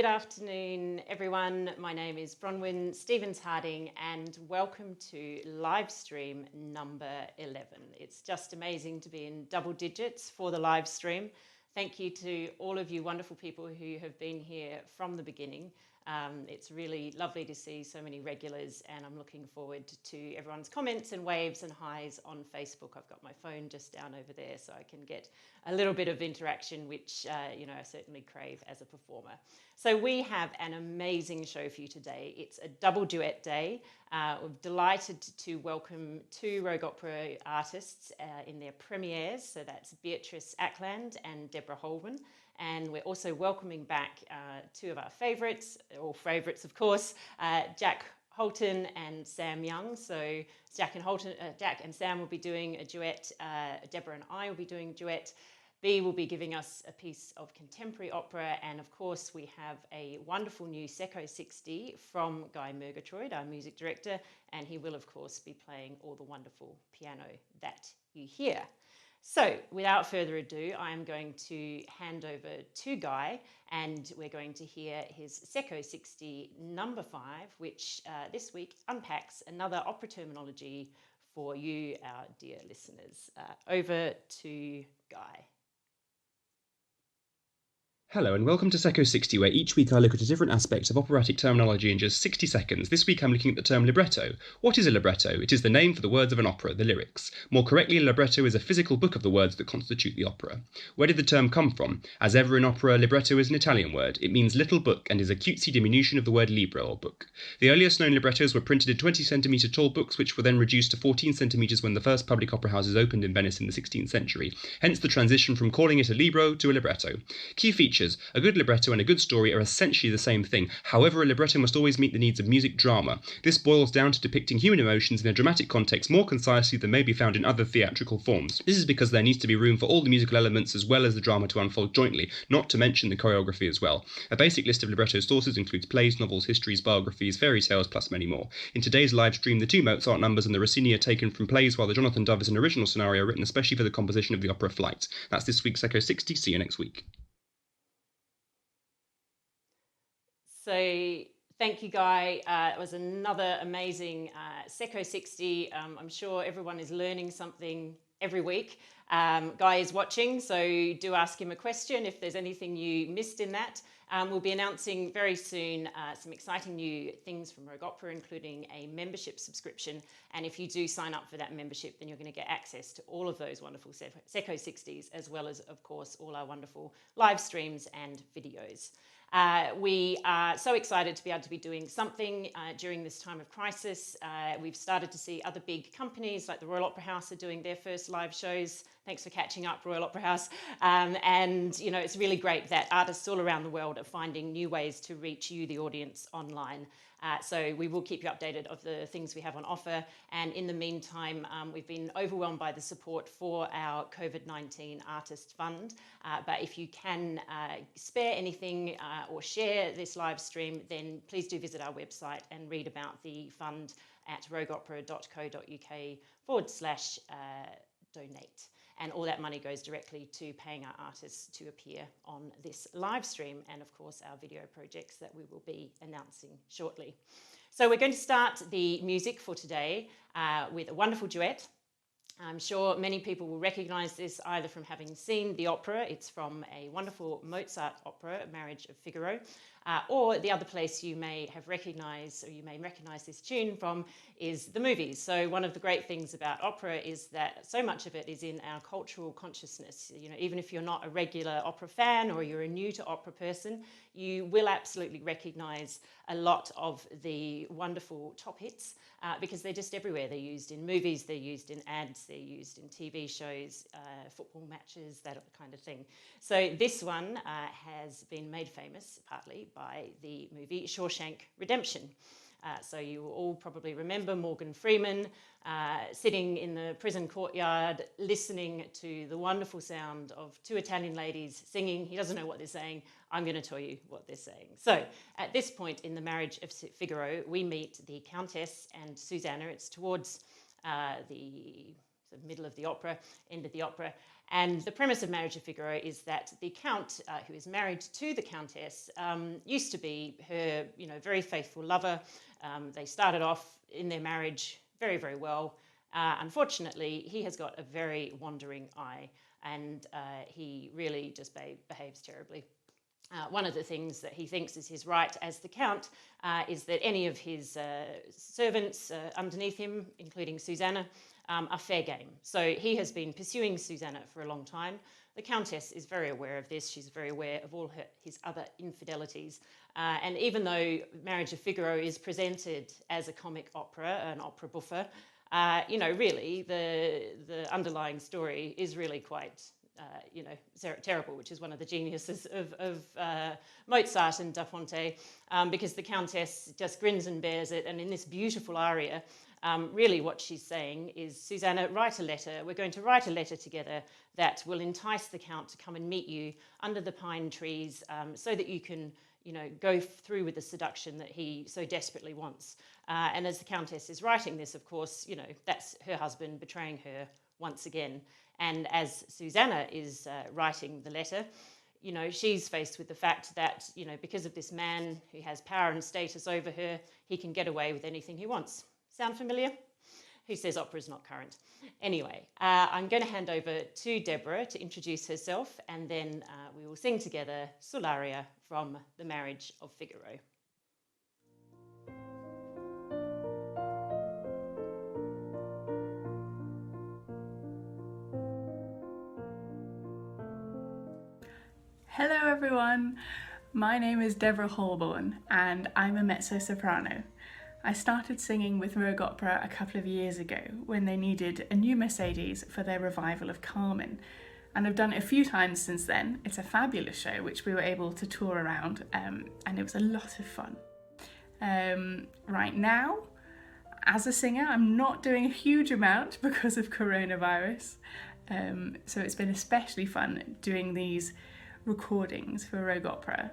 Good afternoon, everyone. My name is Bronwyn Stevens-Harding, and welcome to Livestream number 11. It's just amazing to be in double digits for the live stream. Thank you to all of you wonderful people who have been here from the beginning. It's really lovely to see so many regulars, and I'm looking forward to everyone's comments and waves and highs on Facebook. I've got my phone just down over there so I can get a little bit of interaction, which I certainly crave as a performer. So we have an amazing show for you today. It's a double duet day. We're delighted to welcome two Rogue Opera artists in their premieres. So that's Beatrice Ackland and Deborah Holman. And we're also welcoming back two of our favourites, all favourites of course, Jack Holton and Sam Young. So Jack and Sam will be doing a duet. Deborah and I will be doing a duet. B will be giving us a piece of contemporary opera, and of course we have a wonderful new Secco 60 from Guy Murgatroyd, our music director, and he will of course be playing all the wonderful piano that you hear. So without further ado, I am going to hand over to Guy, and we're going to hear his Secco 60 number 5, which this week unpacks another opera terminology for you, our dear listeners. Over to Guy. Hello and welcome to Secco 60, where each week I look at a different aspect of operatic terminology in just 60 seconds. This week I'm looking at the term libretto. What is a libretto? It is the name for the words of an opera, the lyrics. More correctly, a libretto is a physical book of the words that constitute the opera. Where did the term come from? As ever in opera, libretto is an Italian word. It means little book and is a cutesy diminution of the word libro, or book. The earliest known librettos were printed in 20-centimetre tall books, which were then reduced to 14 centimetres when the first public opera houses opened in Venice in the 16th century. Hence the transition from calling it a libro to a libretto. Key features: a good libretto and a good story are essentially the same thing. However, a libretto must always meet the needs of music drama. This boils down to depicting human emotions in a dramatic context more concisely than may be found in other theatrical forms. This is because there needs to be room for all the musical elements as well as the drama to unfold jointly, not to mention the choreography as well. A basic list of libretto sources includes plays, novels, histories, biographies, fairy tales, plus many more. In today's live stream, the two Mozart numbers and the Rossini are taken from plays, while the Jonathan Dove is an original scenario written especially for the composition of the opera Flight. That's this week's Secco 60. See you next week. So thank you, Guy. It was another amazing Secco 60. I'm sure everyone is learning something every week. Guy is watching, so do ask him a question if there's anything you missed in that. We'll be announcing very soon some exciting new things from Rogue Opera, including a membership subscription. And if you do sign up for that membership, then you're going to get access to all of those wonderful Secco 60s, as well as, of course, all our wonderful live streams and videos. We are so excited to be able to be doing something during this time of crisis. We've started to see other big companies like the Royal Opera House are doing their first live shows. Thanks for catching up, Royal Opera House. And, you know, it's really great that artists all around the world are finding new ways to reach you, the audience, online. So we will keep you updated of the things we have on offer. And in the meantime, we've been overwhelmed by the support for our COVID-19 Artist Fund. But if you can spare anything or share this live stream, then please do visit our website and read about the fund at rogueopera.co.uk/donate. And all that money goes directly to paying our artists to appear on this live stream, and of course our video projects that we will be announcing shortly. So we're going to start the music for today with a wonderful duet. I'm sure many people will recognise this either from having seen the opera. It's from a wonderful Mozart opera, Marriage of Figaro, or the other place you may have recognised, or you may recognise this tune from, is the movies. So one of the great things about opera is that so much of it is in our cultural consciousness. You know, even if you're not a regular opera fan or you're a new to opera person, you will absolutely recognise a lot of the wonderful top hits because they're just everywhere. They're used in movies, they're used in ads, they're used in TV shows, football matches, that kind of thing. So this one has been made famous partly by the movie Shawshank Redemption. So you will all probably remember Morgan Freeman sitting in the prison courtyard listening to the wonderful sound of two Italian ladies singing. He doesn't know what they're saying. I'm going to tell you what they're saying. So at this point in the Marriage of Figaro, we meet the Countess and Susanna. It's towards the middle of the opera, end of the opera. And the premise of Marriage of Figaro is that the Count, who is married to the Countess, used to be her, very faithful lover. They started off in their marriage very, very well. Unfortunately, he has got a very wandering eye, and he really just behaves terribly. One of the things that he thinks is his right as the Count is that any of his servants underneath him, including Susanna, are fair game. So he has been pursuing Susanna for a long time. The Countess is very aware of this. She's very aware of all his other infidelities. And even though Marriage of Figaro is presented as a comic opera, an opera buffa, really the underlying story is really quite, terrible, which is one of the geniuses of Mozart and Da Fonte, because the Countess just grins and bears it. And in this beautiful aria, really what she's saying is, Susanna, write a letter. We're going to write a letter together that will entice the Count to come and meet you under the pine trees, so that you can, go through with the seduction that he so desperately wants. And as the Countess is writing this, of course, that's her husband betraying her once again. And as Susanna is writing the letter, she's faced with the fact that, because of this man who has power and status over her, he can get away with anything he wants. Sound familiar? Who says opera's not current? Anyway, I'm going to hand over to Deborah to introduce herself, and then we will sing together Solaria from The Marriage of Figaro. Hello everyone, my name is Deborah Holborn and I'm a mezzo-soprano. I started singing with Rogue Opera a couple of years ago when they needed a new Mercedes for their revival of Carmen, and I've done it a few times since then. It's a fabulous show which we were able to tour around, and it was a lot of fun. Right now, as a singer, I'm not doing a huge amount because of coronavirus, so it's been especially fun doing these recordings for Rogue Opera.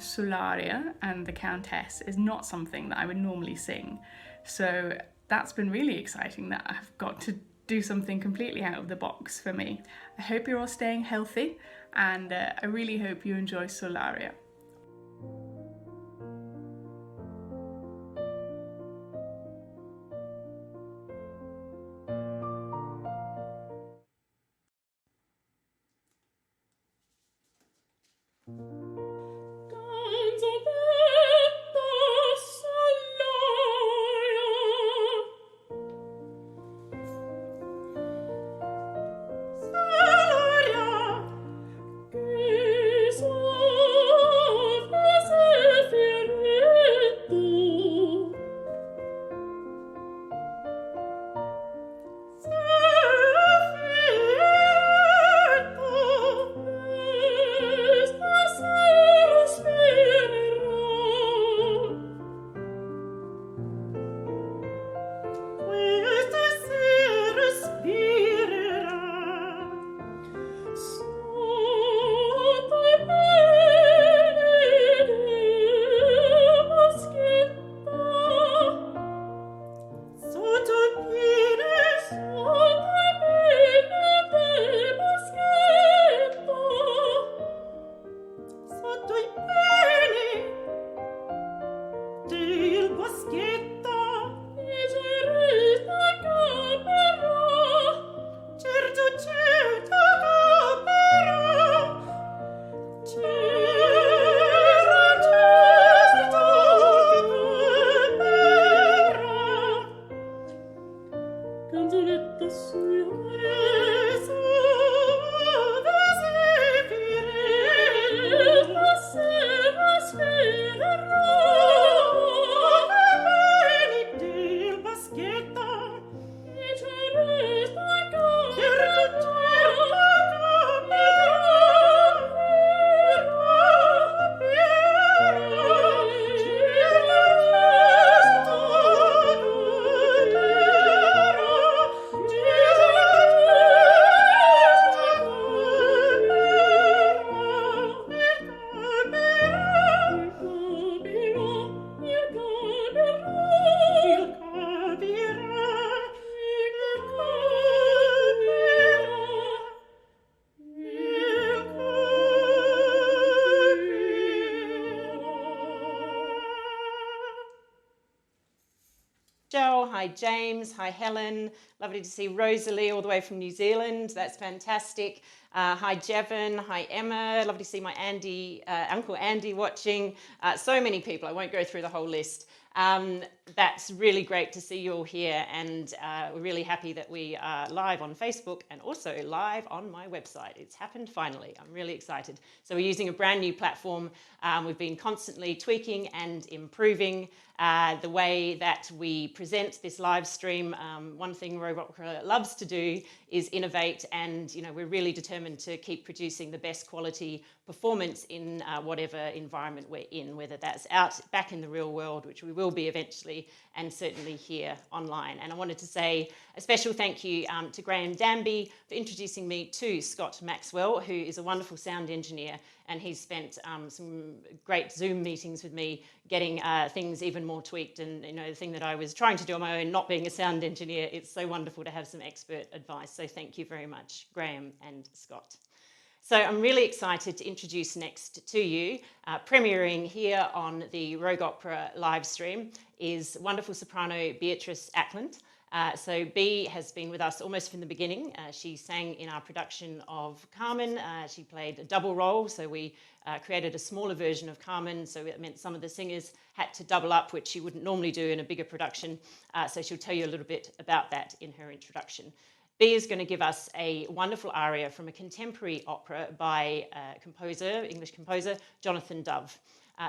Solaria and the Countess is not something that I would normally sing, so that's been really exciting that I've got to do something completely out of the box for me. I hope you're all staying healthy, and I really hope you enjoy Solaria. Hi, James. Hi, Helen. Lovely to see Rosalie all the way from New Zealand. That's fantastic. Hi, Jevon. Hi, Emma. Lovely to see my Uncle Andy watching. So many people. I won't go through the whole list. That's really great to see you all here, and we're really happy that we are live on Facebook and also live on my website. It's happened finally. I'm really excited. So we're using a brand new platform. We've been constantly tweaking and improving the way that we present this live stream. One thing Robopera loves to do is innovate, and we're really determined to keep producing the best quality performance in whatever environment we're in, whether that's back in the real world, which we will be eventually, and certainly here online. And I wanted to say a special thank you to Graham Danby for introducing me to Scott Maxwell, who is a wonderful sound engineer, and he's spent some great Zoom meetings with me getting things even more tweaked. And the thing that I was trying to do on my own, not being a sound engineer, it's so wonderful to have some expert advice. So thank you very much, Graham and Scott. So I'm really excited to introduce next to you, premiering here on the Rogue Opera live stream, is wonderful soprano Beatrice Ackland. So Bea has been with us almost from the beginning. She sang in our production of Carmen. She played a double role, so we created a smaller version of Carmen, so it meant some of the singers had to double up, which she wouldn't normally do in a bigger production. So she'll tell you a little bit about that in her introduction. Bea is going to give us a wonderful aria from a contemporary opera by English composer, Jonathan Dove.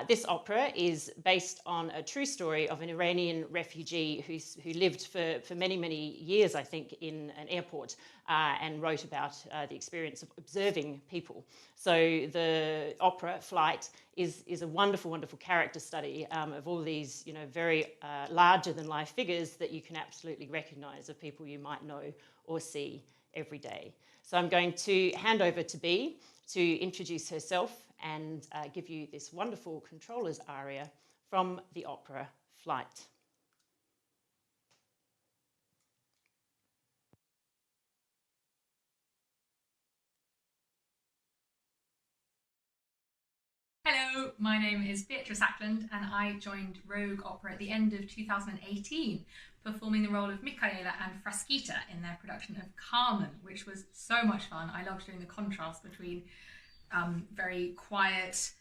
This opera is based on a true story of an Iranian refugee who lived for many, many years, I think, in an airport and wrote about the experience of observing people. So the opera, Flight, is a wonderful, wonderful character study of all these, very larger-than-life figures that you can absolutely recognise, of people you might know or see every day. So I'm going to hand over to Bea to introduce herself and give you this wonderful controller's aria from the opera Flight. Hello, my name is Beatrice Ackland, and I joined Rogue Opera at the end of 2018, performing the role of Michaela and Frasquita in their production of Carmen, which was so much fun. I loved doing the contrast between very quiet,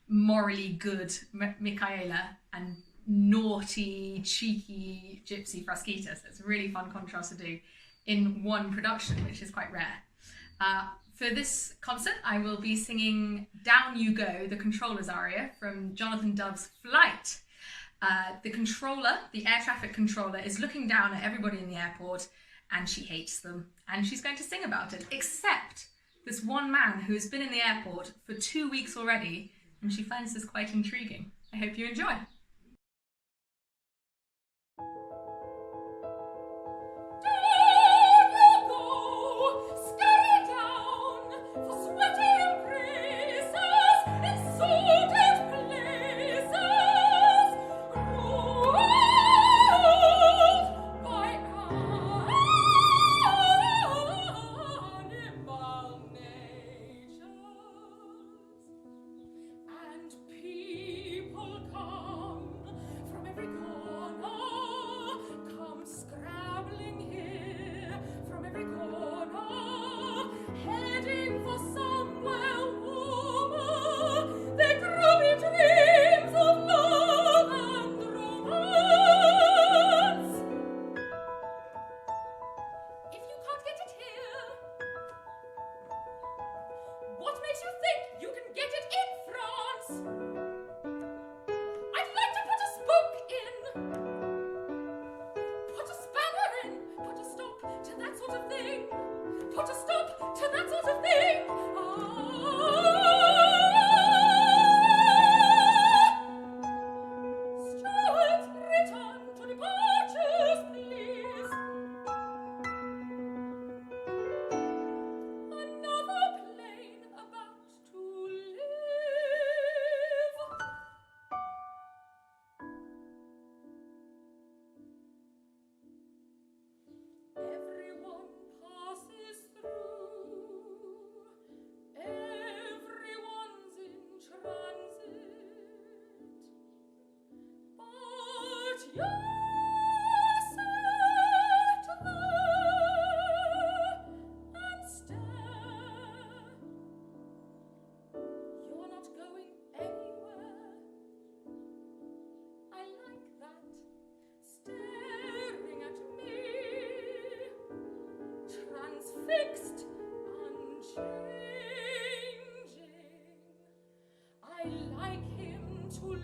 morally good Michaela and naughty, cheeky gypsy Frasquita. So it's a really fun contrast to do in one production, which is quite rare. For this concert, I will be singing Down You Go, the controller's aria from Jonathan Dove's Flight. The controller, the air traffic controller, is looking down at everybody in the airport, and she hates them. And she's going to sing about it, except this one man who has been in the airport for 2 weeks already, and she finds this quite intriguing. I hope you enjoy.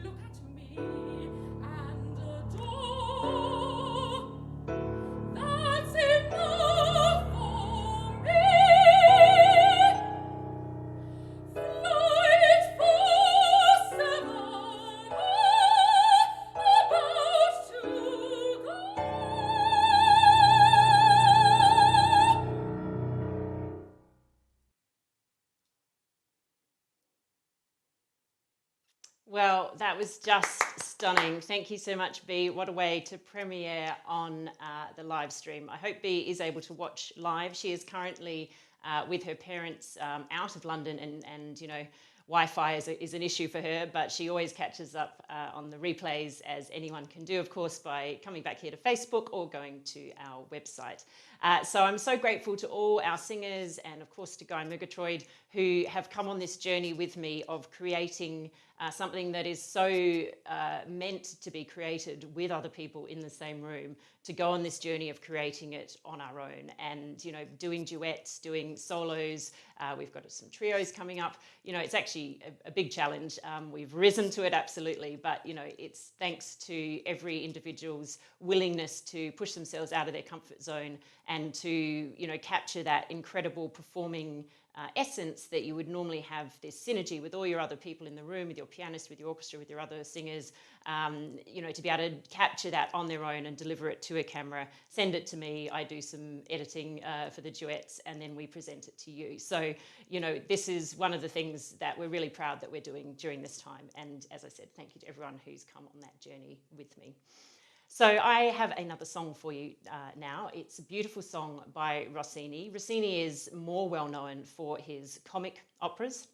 look at me and adore. That's enough for me. Flight for Savannah, about to go. Well, that was just stunning. Thank you so much, Bea. What a way to premiere on the live stream. I hope Bea is able to watch live. She is currently with her parents out of London, and you know, Wi-Fi is an issue for her, but she always catches up on the replays, as anyone can do, of course, by coming back here to Facebook or going to our website. So I'm so grateful to all our singers and, of course, to Guy Murgatroyd, who have come on this journey with me of creating something that is so meant to be created with other people in the same room, to go on this journey of creating it on our own, and, you know, doing duets, doing solos. We've got some trios coming up. You know, it's actually a big challenge. We've risen to it, absolutely, but, you know, it's thanks to every individual's willingness to push themselves out of their comfort zone and to, you know, capture that incredible performing essence that you would normally have, this synergy with all your other people in the room, with your pianist, with your orchestra, with your other singers, you know, to be able to capture that on their own and deliver it to a camera, send it to me, I do some editing for the duets, and then we present it to you. So, you know, this is one of the things that we're really proud that we're doing during this time. And as I said, thank you to everyone who's come on that journey with me. So I have another song for you now. It's a beautiful song by Rossini. Rossini is more well known for his comic operas.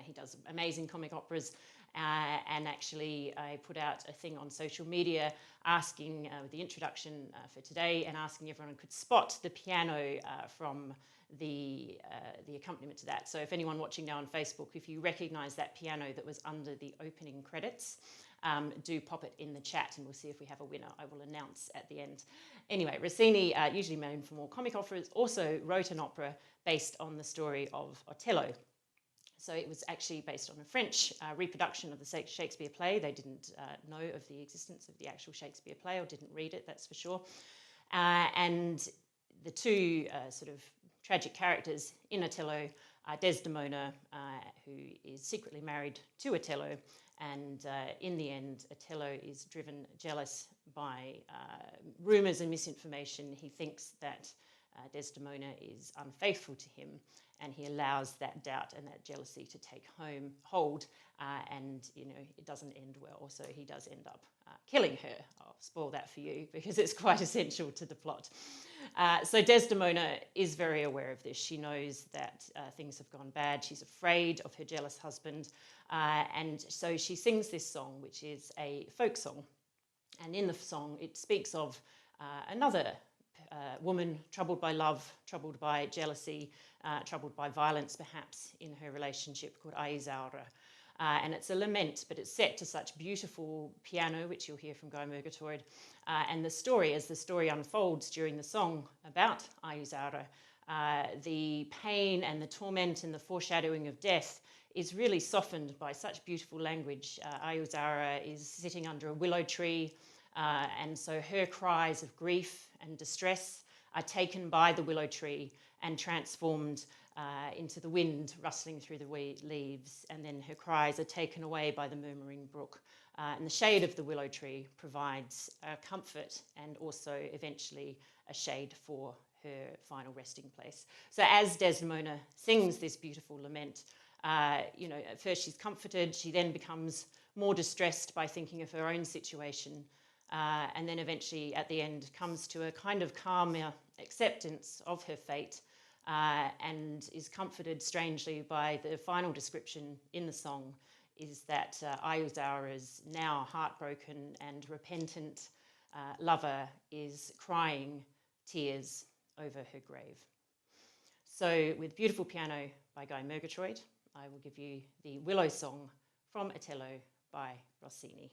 He does amazing comic operas, and actually I put out a thing on social media asking, with the introduction for today, and asking everyone could spot the piano from the accompaniment to that. So if anyone watching now on Facebook, if you recognise that piano that was under the opening credits, do pop it in the chat and we'll see if we have a winner. I will announce at the end. Anyway, Rossini, usually known for more comic operas, also wrote an opera based on the story of Otello. So it was actually based on a French reproduction of the Shakespeare play. They didn't know of the existence of the actual Shakespeare play, or didn't read it, that's for sure. And the two sort of tragic characters in Otello are Desdemona, who is secretly married to Otello, and in the end, Otello is driven jealous by rumours and misinformation. He thinks that Desdemona is unfaithful to him, and he allows that doubt and that jealousy to take hold, and, you know, it doesn't end well. So he does end up killing her. I'll spoil that for you because it's quite essential to the plot. So Desdemona is very aware of this. She knows that things have gone bad. She's afraid of her jealous husband, and so she sings this song, which is a folk song. And in the song, it speaks of another woman troubled by love, troubled by jealousy, troubled by violence, perhaps, in her relationship, called Isaura. And it's a lament, but it's set to such beautiful piano, which you'll hear from Guy Murgatroyd. And the story, as the story unfolds during the song about Isaura, the pain and the torment and the foreshadowing of death is really softened by such beautiful language. Isaura is sitting under a willow tree, and so her cries of grief and distress are taken by the willow tree and transformed into the wind rustling through the leaves, and then her cries are taken away by the murmuring brook. And the shade of the willow tree provides comfort and also eventually a shade for her final resting place. So as Desdemona sings this beautiful lament, you know, at first she's comforted, she then becomes more distressed by thinking of her own situation, and then eventually at the end comes to a kind of calmer acceptance of her fate, and is comforted strangely by the final description in the song, is that Isaura's now heartbroken and repentant lover is crying tears over her grave. So with beautiful piano by Guy Murgatroyd, I will give you the Willow Song from Otello by Rossini.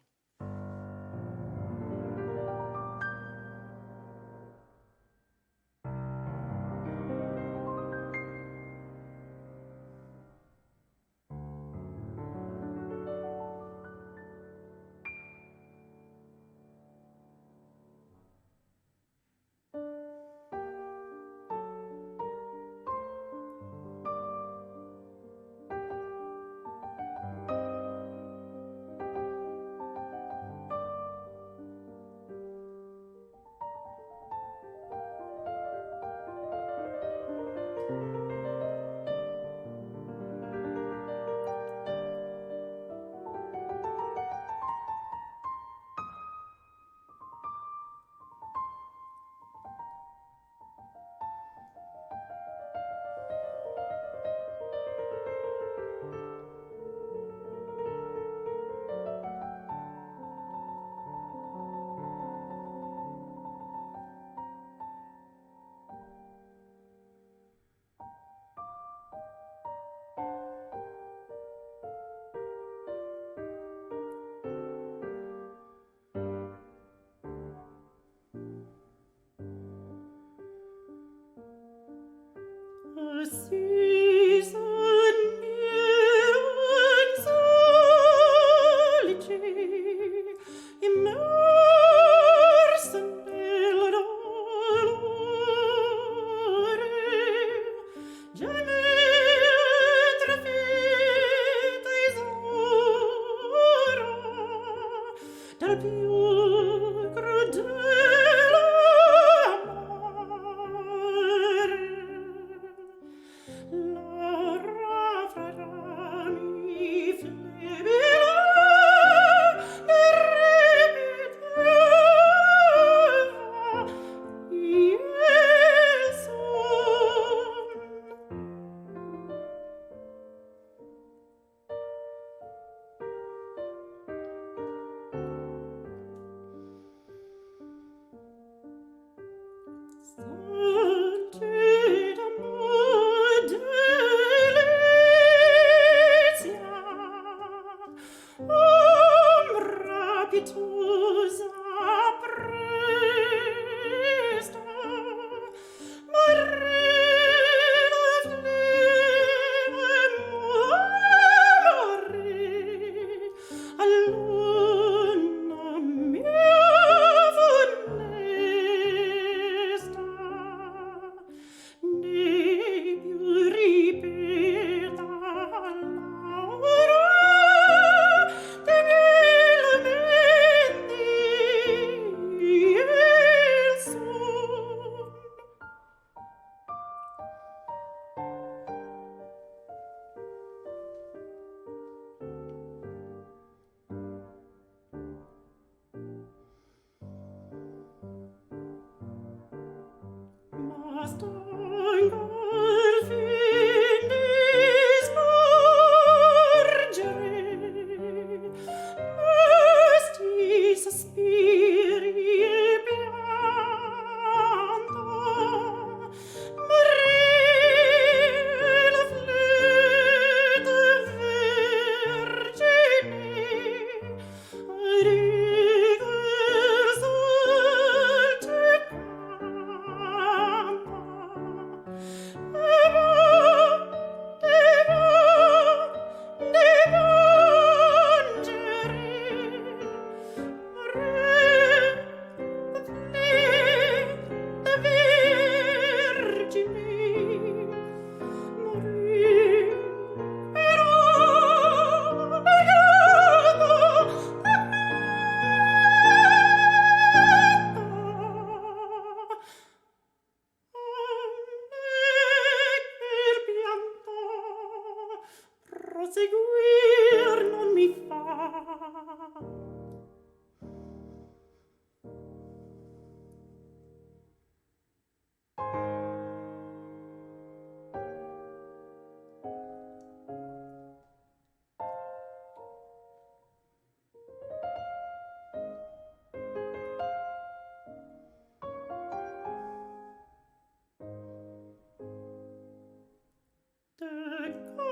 Calmo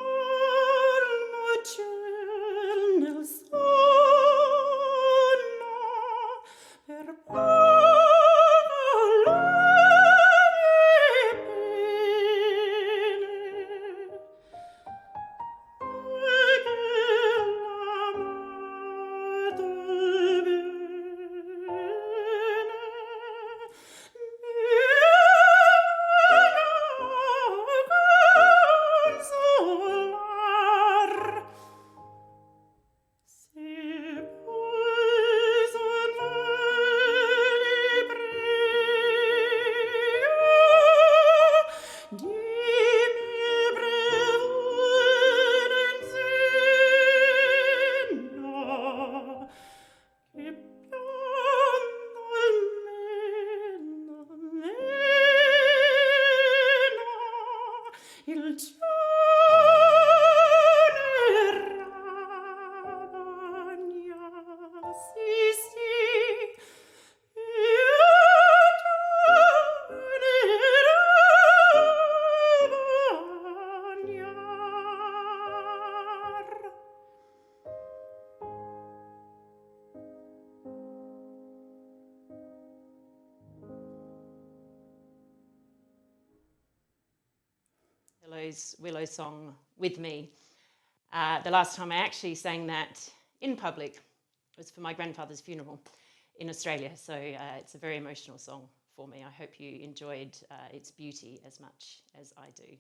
ciel nel sole Willow's Willow song with me. The last time I actually sang that in public was for my grandfather's funeral in Australia. So it's a very emotional song for me. I hope you enjoyed its beauty as much as I do.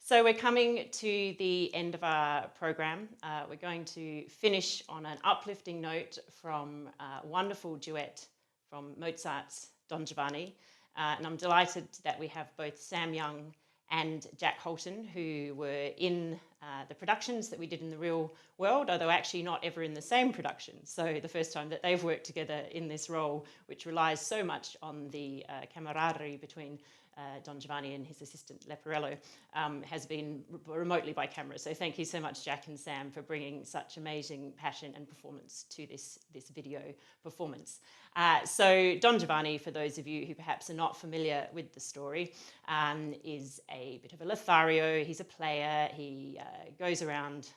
So we're coming to the end of our program. We're going to finish on an uplifting note from a wonderful duet from Mozart's Don Giovanni. And I'm delighted that we have both Sam Young and Jack Holton, who were in the productions that we did in the real world, although actually not ever in the same production. So the first time that they've worked together in this role, which relies so much on the camaraderie between Don Giovanni and his assistant Leporello, has been remotely by camera. So thank you so much, Jack and Sam, for bringing such amazing passion and performance to this video performance. So Don Giovanni, for those of you who perhaps are not familiar with the story, is a bit of a Lothario. He's a player. He goes around,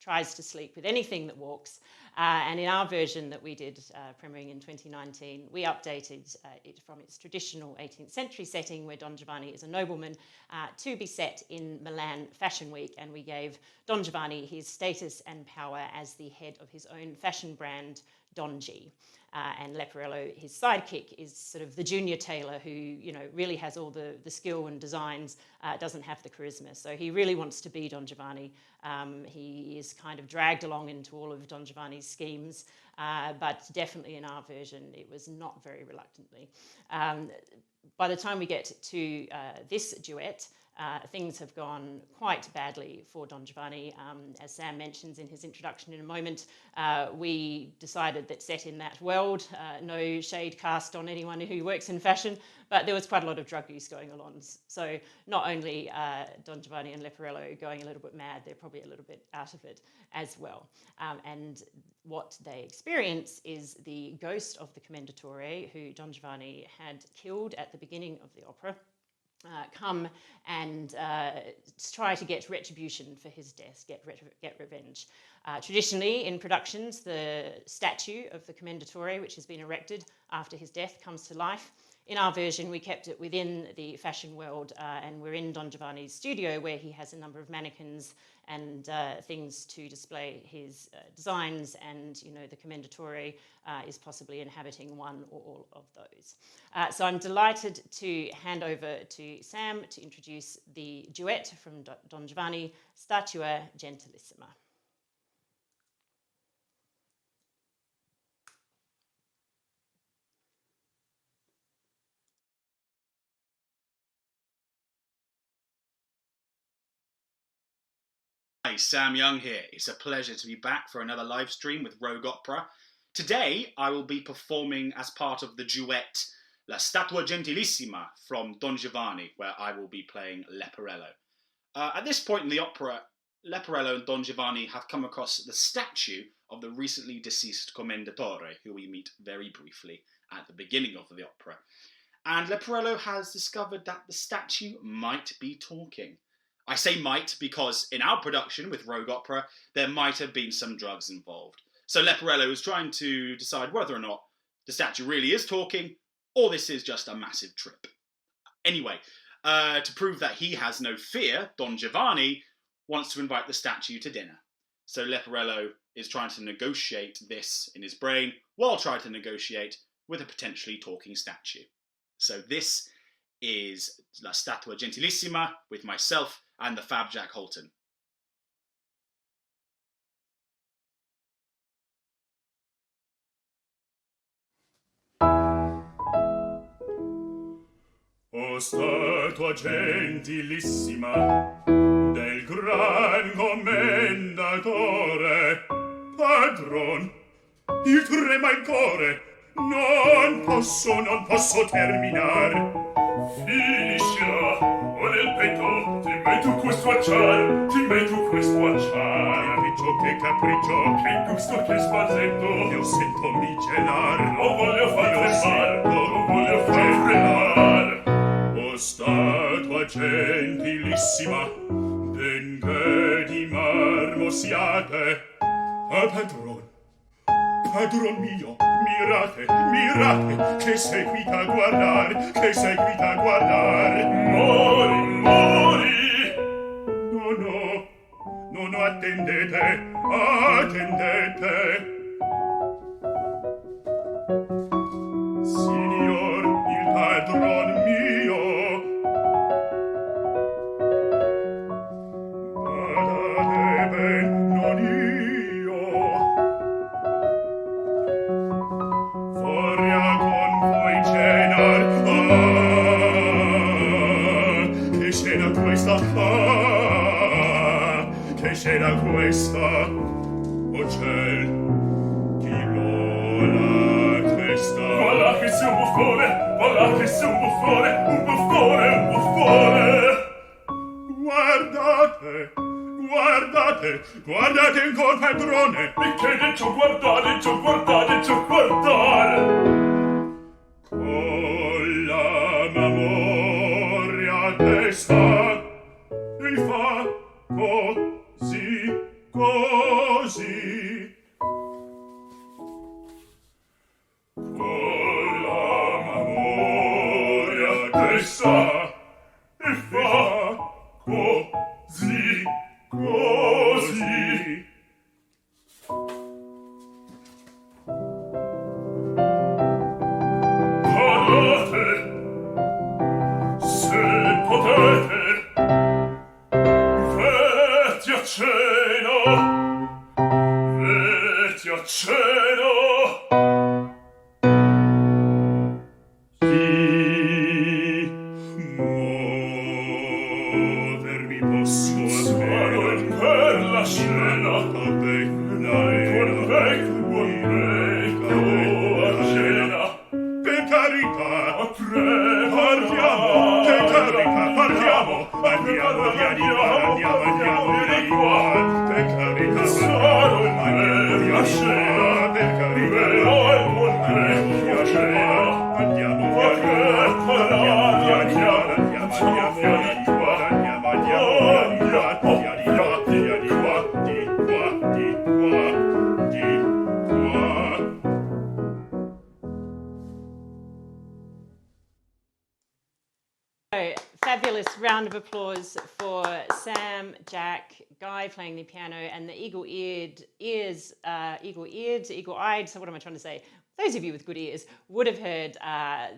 tries to sleep with anything that walks. And in our version that we did, premiering in 2019, we updated it from its traditional 18th century setting, where Don Giovanni is a nobleman, to be set in Milan Fashion Week. And we gave Don Giovanni his status and power as the head of his own fashion brand, Don G. And Leporello, his sidekick, is sort of the junior tailor who, you know, really has all the skill and designs, doesn't have the charisma. So he really wants to be Don Giovanni. He is kind of dragged along into all of Don Giovanni's schemes, but definitely in our version, it was not very reluctantly. By the time we get to this duet, things have gone quite badly for Don Giovanni. As Sam mentions in his introduction in a moment, we decided that set in that world, no shade cast on anyone who works in fashion, but there was quite a lot of drug use going on. So not only Don Giovanni and Leporello going a little bit mad, they're probably a little bit out of it as well. And what they experience is the ghost of the Commendatore, who Don Giovanni had killed at the beginning of the opera, come and try to get retribution for his death, get revenge. Traditionally, in productions, the statue of the Commendatore, which has been erected after his death, comes to life. In our version, we kept it within the fashion world, and we're in Don Giovanni's studio, where he has a number of mannequins and things to display his designs, and, you know, the Commendatore is possibly inhabiting one or all of those. So I'm delighted to hand over to Sam to introduce the duet from Don Giovanni, Statua Gentilissima. Hi, Sam Young here. It's a pleasure to be back for another live stream with Rogue Opera. Today, I will be performing as part of the duet La Statua Gentilissima from Don Giovanni, where I will be playing Leporello. At this point in the opera, Leporello and Don Giovanni have come across the statue of the recently deceased Commendatore, who we meet very briefly at the beginning of the opera. And Leporello has discovered that the statue might be talking. I say might because in our production with Rogue Opera, there might have been some drugs involved. So Leporello is trying to decide whether or not the statue really is talking, or this is just a massive trip. Anyway, to prove that he has no fear, Don Giovanni wants to invite the statue to dinner. So Leporello is trying to negotiate this in his brain, while trying to negotiate with a potentially talking statue. So this is La Statua Gentilissima with myself and the fab Jack Holton. O statua gentilissima del gran commendatore, padron, il trema il core, non posso terminar. Finiscila, o nel petto ti metto questo acciar, che capriccio, che gusto, che spasetto, io sento mi gelar, lo voglio far tremar, o statua gentilissima, dengue di marmo siate, a padron mio, mirate, che seguita a guardar, Mori, buongiorno, attendete, attendete. Signor, il padron mio. Badate ben, non io. Vorrei con voi cenar. Che scena questa? Che scena questa? Oh ciel, chi vola questa? Voilà che sei un buffone, voilà che sei un buffone, un buffone, un buffone. Guardate, guardate, guardate ancora padrone. E che c'ho guardare, c'ho guardare, c'ho guardare. Con la memoria testa e fa così, così. Con la memoria testa e fa così, così. Parlate, se potete, vetti a cena, vetti a cena. Sì, muovermi posso almeno per la scena. Buon bec, buon bec, a cena. Per carità, partiamo, per carità, partiamo. Andiamo, andiamo, vieni qua. Per carità, andiamo, a scena. Per carità, andiamo, a scena. Andiamo, So, fabulous round of applause for Sam, Jack, Guy playing the piano, and the eagle-eyed, so what am I trying to say? Those of you with good ears would have heard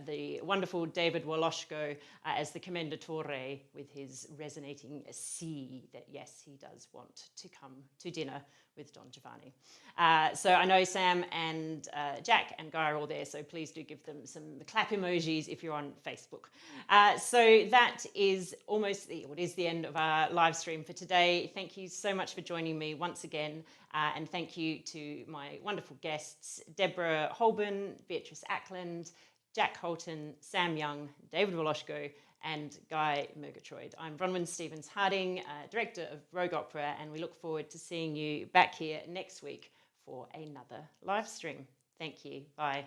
the wonderful David Woloshko as the Commendatore with his resonating C, that yes, he does want to come to dinner with Don Giovanni. So I know Sam and Jack and Guy are all there, so please do give them some clap emojis if you're on Facebook. So that is almost the end of our live stream for today. Thank you so much for joining me once again. And thank you to my wonderful guests, Deborah Holborn, Beatrice Ackland, Jack Holton, Sam Young, David Woloshko, and Guy Murgatroyd. I'm Bronwyn Stevens-Harding, Director of Rogue Opera, and we look forward to seeing you back here next week for another live stream. Thank you. Bye.